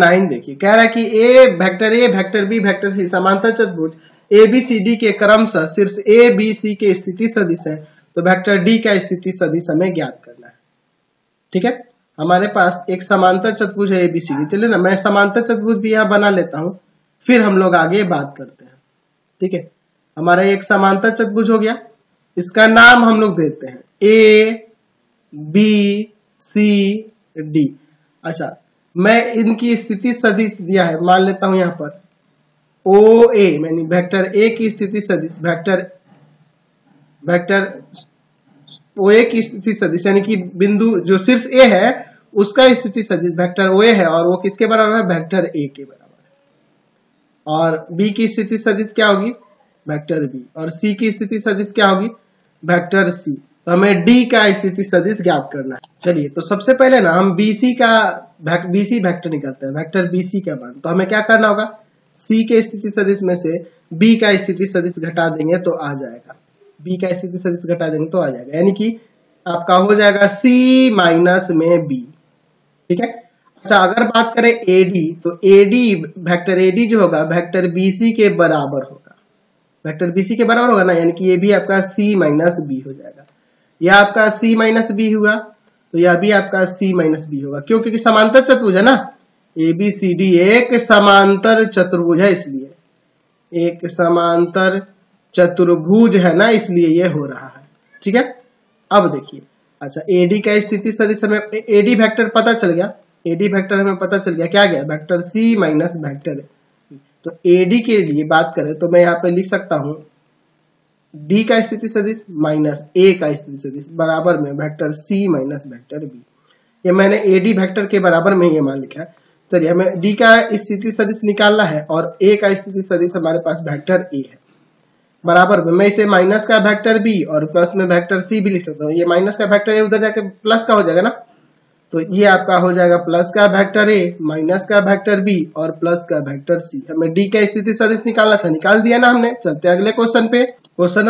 9 देखिए, कह रहा है कि ए वेक्टर बी वेक्टर सी समांतर चतुर्भुज ए बी सी डी के क्रमशः शीर्ष ए बी सी के स्थिति सदिश है, तो वेक्टर डी का स्थिति सदिश हमें ज्ञात करना है। ठीक है, हमारे पास एक समांतर चतुर्भुज है ए बी सी डी। चलिए ना, मैं समांतर चतुर्भुज भी यहाँ बना लेता हूं, फिर हम लोग आगे बात करते हैं। ठीक है, हमारा एक समांतर चतुर्भुज हो गया, इसका नाम हम लोग देते हैं ए बी सी डी। अच्छा, मैं इनकी स्थिति सदिश दिया है, मान लेता हूं यहाँ पर ओ ए, यानी वेक्टर ए की स्थिति सदिश वेक्टर ओ ए की स्थिति सदिश, यानी कि बिंदु जो शीर्ष ए है उसका स्थिति सदिश वेक्टर ओ ए है, और वो किसके बराबर है? वेक्टर ए के बराबर है। और बी की स्थिति सदिश क्या होगी? Vector B. और सी की स्थिति सदिश क्या होगी? Vector C. तो हमें डी का स्थिति सदिश ज्ञात करना है। चलिए, तो सबसे पहले ना हम बीसी वेक्टर निकालते हैं, वेक्टर बीसी का मान। तो हमें क्या करना होगा? सी के स्थिति सदिश में से बी का स्थिति सदिश घटा देंगे तो आ जाएगा, बी का स्थिति सदिश घटा देंगे तो आ जाएगा, यानी कि आपका हो जाएगा सी माइनस में बी। ठीक है। अच्छा, अगर बात करें एडी, तो एडी वेक्टर एडी जो होगा वेक्टर बीसी के बराबर होगा, वेक्टर बीसी के बराबर होगा ना, यानी कि ये भी आपका सी माइनस बी हो जाएगा। यह आपका सी माइनस बी हुआ, तो यह भी आपका सी माइनस बी होगा। क्यों? क्योंकि समांतर चतुर्भुज है ना, ए बी सी डी एक समांतर चतुर्भुज है, इसलिए एक समांतर चतुर्भुज है ना, इसलिए ये हो रहा है। ठीक है। अब देखिए, अच्छा एडी का स्थिति सदिश हमें एडी वेक्टर पता चल गया, एडी वेक्टर हमें पता चल गया, क्या गया? Vector C minus vector. तो एडी के लिए बात करें तो मैं यहाँ पे लिख सकता हूं डी का स्थिति सदिश माइनस ए का स्थिति सदिश बराबर में vector C minus vector B. ये मैंने एडी वेक्टर के बराबर में ये मान लिखा है। चलिए, हमें डी का स्थिति सदिश निकालना है और ए का स्थिति सदिश हमारे पास वेक्टर ए है, बराबर में मैं इसे माइनस का वेक्टर बी और प्लस में वेक्टर सी भी लिख सकता हूँ। ये माइनस का वेक्टर ए उधर जाके प्लस का हो जाएगा ना, तो ये आपका हो जाएगा प्लस का वेक्टर ए, माइनस का वेक्टर बी और प्लस का वेक्टर सी। हमें डी का स्थिति सदिश निकालना था, निकाल दिया ना हमने। चलते अगले क्वेश्चन पे। क्वेश्चन